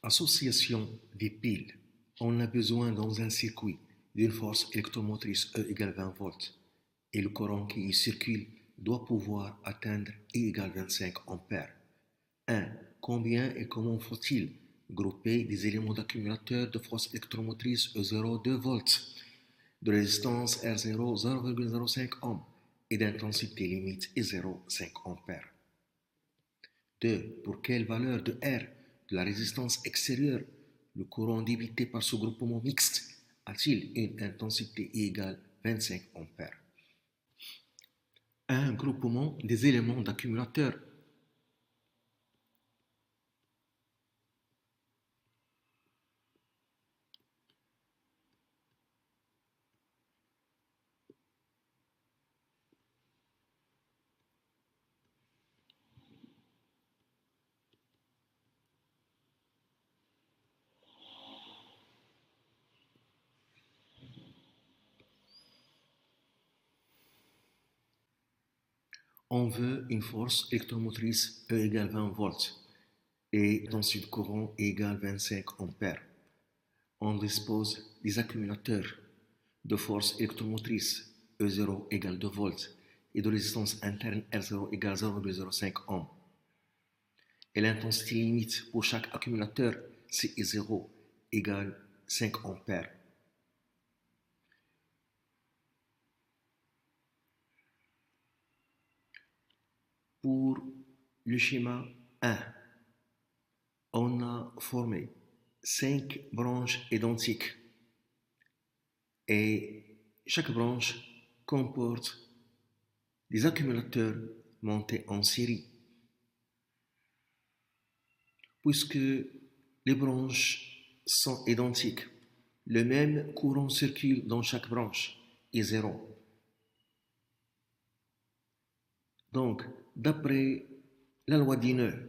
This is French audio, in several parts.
Association des piles. On a besoin dans un circuit d'une force électromotrice E égale 20 volts et le courant qui y circule doit pouvoir atteindre E égale 25 ampères. 1. Combien et comment faut-il grouper des éléments d'accumulateur de force électromotrice E0 2 volts, de résistance R0 0,05 ohm et d'intensité limite E0 5 ampères. 2. Pour quelle valeur de R de la résistance extérieure le courant débité par ce groupement mixte a-t-il une intensité égale 25 ampères? Un groupement des éléments d'accumulateur. On veut une force électromotrice E égale 20 volts et l'intensité de courant égale 25 ampères. On dispose des accumulateurs de force électromotrice E0 égale 2 volts et de résistance interne R0 égale 0,05 ohm. Et l'intensité limite pour chaque accumulateur CE0 égale 5 ampères. Pour le schéma 1, on a formé 5 branches identiques et chaque branche comporte des accumulateurs montés en série. Puisque les branches sont identiques, le même courant circule dans chaque branche, I0. Donc, d'après la loi des nœuds,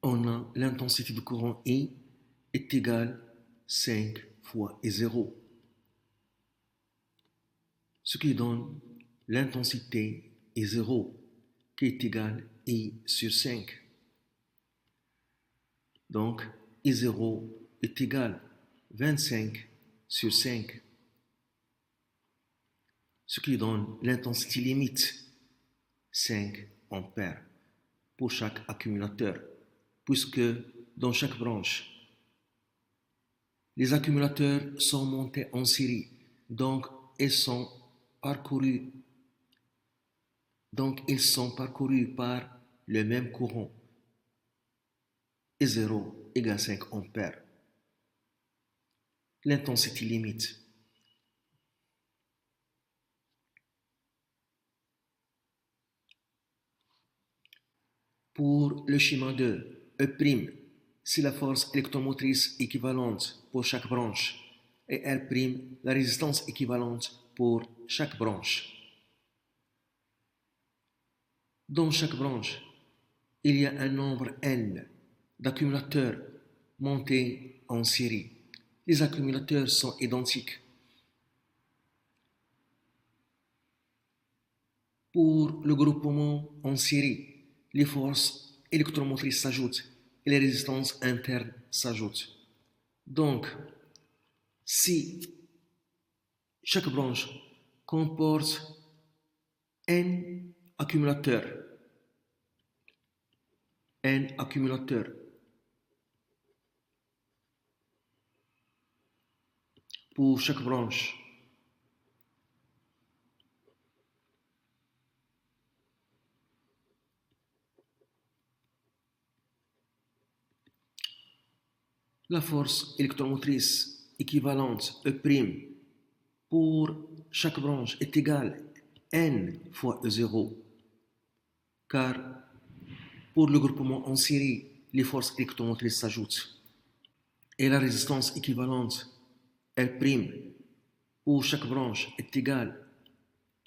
on a l'intensité du courant I est égale 5 fois I0, ce qui donne l'intensité I0 qui est égale I sur 5. Donc, I0 est égal 25 sur 5, ce qui donne l'intensité limite 5 ampères pour chaque accumulateur, puisque dans chaque branche, les accumulateurs sont montés en série, donc ils sont parcourus par le même courant, I0 égale 5 ampères. L'intensité limite. Pour le schéma 2, E', c'est la force électromotrice équivalente pour chaque branche et R', la résistance équivalente pour chaque branche. Dans chaque branche, il y a un nombre n d'accumulateurs montés en série. Les accumulateurs sont identiques. Pour le groupement en série, les forces électromotrices s'ajoutent et les résistances internes s'ajoutent. Donc, si chaque branche comporte n accumulateurs, pour chaque branche, la force électromotrice équivalente E' pour chaque branche est égale n fois E0, car pour le groupement en série, les forces électromotrices s'ajoutent. Et la résistance équivalente R' pour chaque branche est égale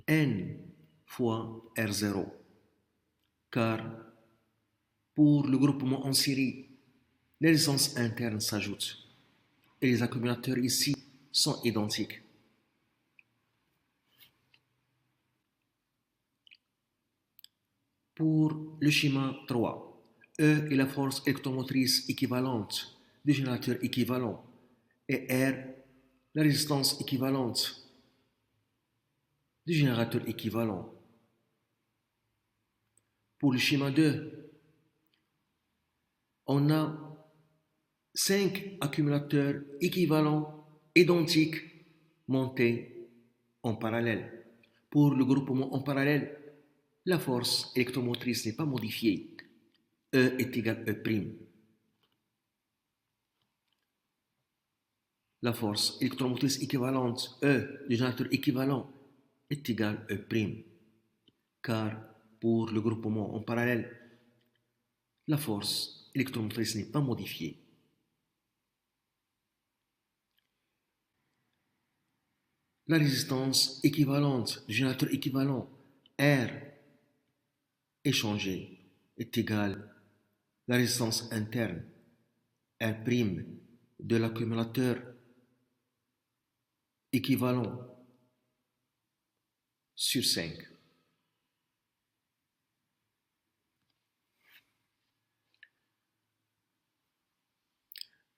n fois R0. car pour le groupement en série, les résistances internes s'ajoutent et les accumulateurs ici sont identiques. Pour le schéma 3, E est la force électromotrice équivalente du générateur équivalent et R la résistance équivalente du générateur équivalent. Pour le schéma 2, on a 5 accumulateurs équivalents identiques montés en parallèle. Pour le groupement en parallèle, la force électromotrice n'est pas modifiée. E est égal à E'. La force électromotrice équivalente E du générateur équivalent est égale à E'. Car pour le groupement en parallèle, la force électromotrice n'est pas modifiée. La résistance équivalente du générateur équivalent R échangée est égale à la résistance interne R' de l'accumulateur équivalent sur 5.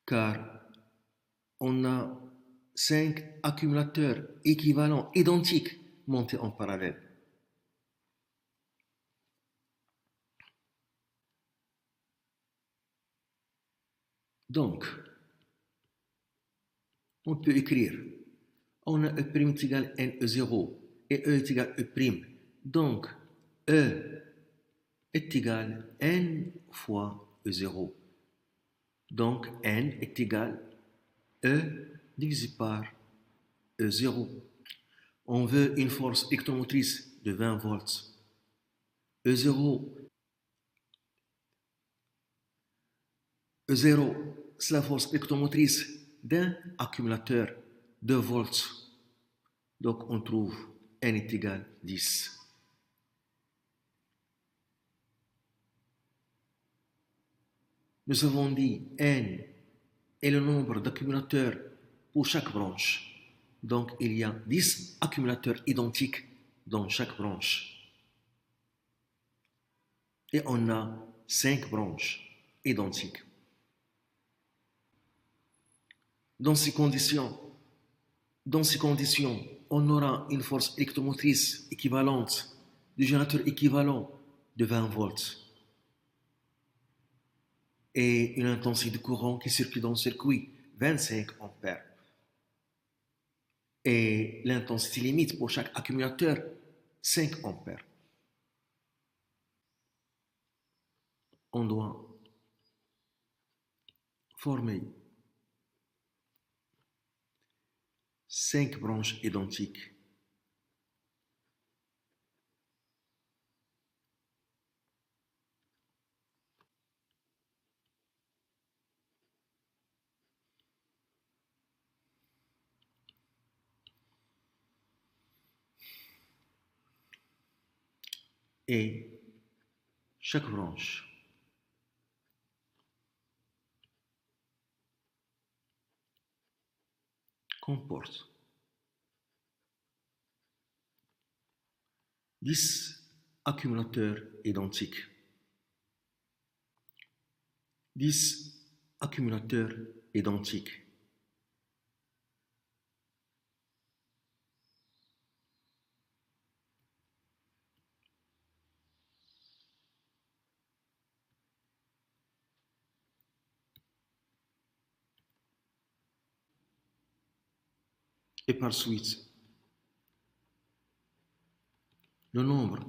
Car on a 5 accumulateurs équivalents identiques montés en parallèle. Donc, on peut écrire, on a E' est égal à NE0 et E est égal à E'. Donc, E est égal à N fois E0. Donc, N est égal à E divisé par E0. On veut une force électromotrice de 20 volts. E0, E0, c'est la force électromotrice d'un accumulateur de volts. Donc on trouve N est égal à 10. Nous avons dit N est le nombre d'accumulateurs pour chaque branche. Donc il y a 10 accumulateurs identiques dans chaque branche. Et on a 5 branches identiques. Dans ces conditions, on aura une force électromotrice équivalente du générateur équivalent de 20 volts et une intensité de courant qui circule dans le circuit 25 ampères. Et l'intensité limite pour chaque accumulateur 5 ampères. On doit former 5 branches identiques. Et chaque branche comporte 10 accumulateurs identiques. 10 accumulateurs identiques. Et par suite, le nombre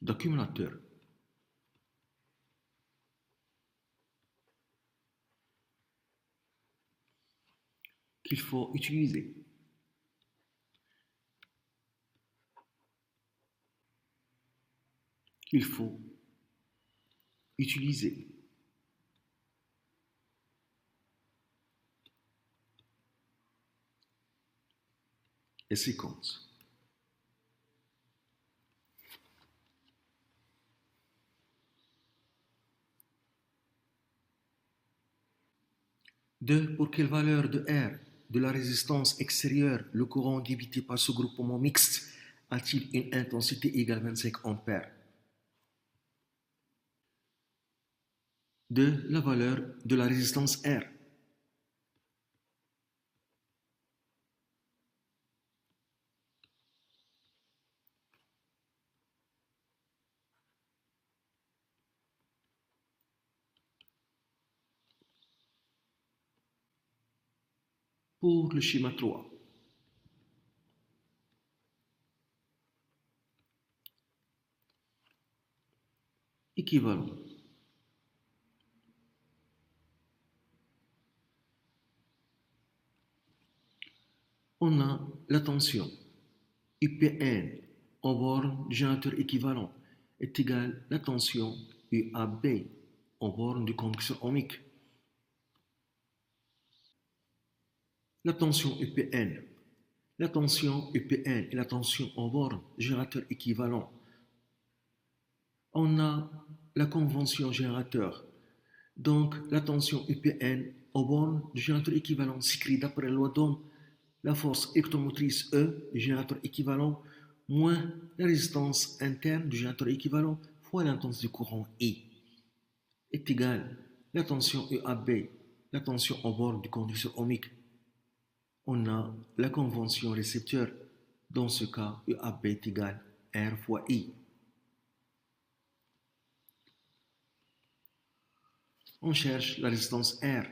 d'accumulateurs qu'il faut utiliser et 50. 2. Pour quelle valeur de R de la résistance extérieure le courant débité par ce groupement mixte a-t-il une intensité égale 25 ampères? 2. La valeur de la résistance R. Pour le schéma 3, équivalent. On a la tension UPN au borne du générateur équivalent est égale à la tension UAB au borne du conducteur ohmique. La tension UPN. La tension UPN et la tension au borne du générateur équivalent. On a la convention générateur. Donc, la tension UPN au borne du générateur équivalent s'écrit d'après la loi d'Ohm, la force électromotrice E du générateur équivalent moins la résistance interne du générateur équivalent fois l'intensité du courant I est égale la tension EAB, la tension au borne du conducteur ohmique. On a la convention récepteur. Dans ce cas, EAB est égal R fois I. On cherche la résistance R.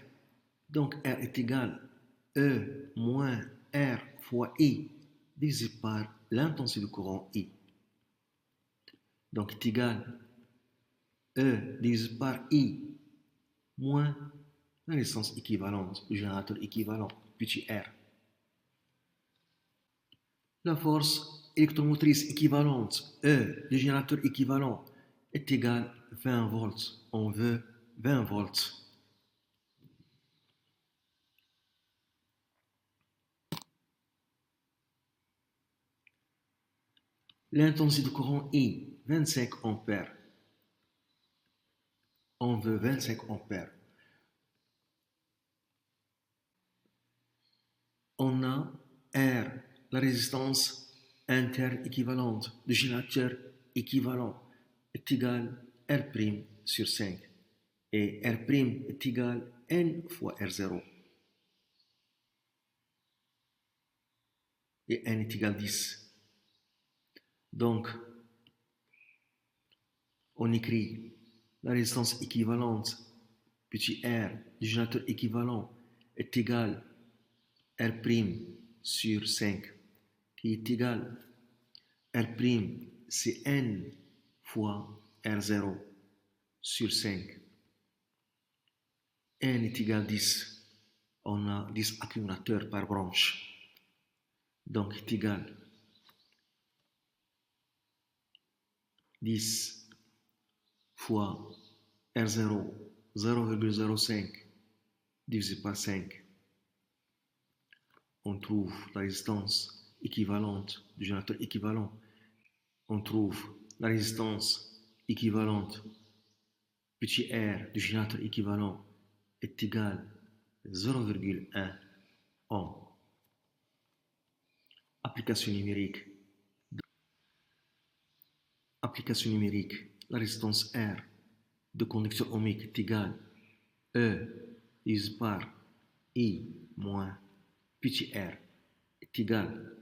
Donc R est égal E moins R fois I divisé par l'intensité du courant I. Donc est égal E divisé par I moins la résistance équivalente du générateur équivalent, petit R. La force électromotrice équivalente E du générateur équivalent est égale à 20 volts. On veut 20 volts. L'intensité du courant I, 25 ampères. On veut 25 ampères. On a R, la résistance interne équivalente du générateur équivalent est égale R' sur 5. Et R' est égal N fois R0. Et N est égal 10. Donc, on écrit la résistance équivalente, petit r, du générateur équivalent, est égal R' sur 5, qui est égal R', c'est N fois R0 sur 5. N est égal à 10. On a 10 accumulateurs par branche. Donc, est égal 10 fois R0, 0,05 divisé par 5. On trouve la résistance équivalente du générateur équivalent. On trouve la résistance équivalente petit r du générateur équivalent est égal à 0,1 ohm. Application numérique. Application numérique. La résistance R de conducteur ohmique est égale à E divisé par I moins petit r est égal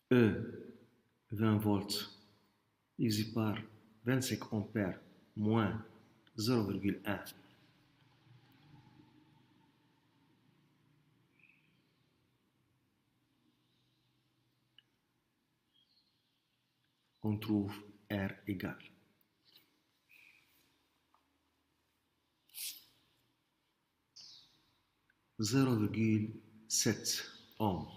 E 20 volts divisé par 25 ampères moins 0,1. On trouve R égale 0,7 ohm.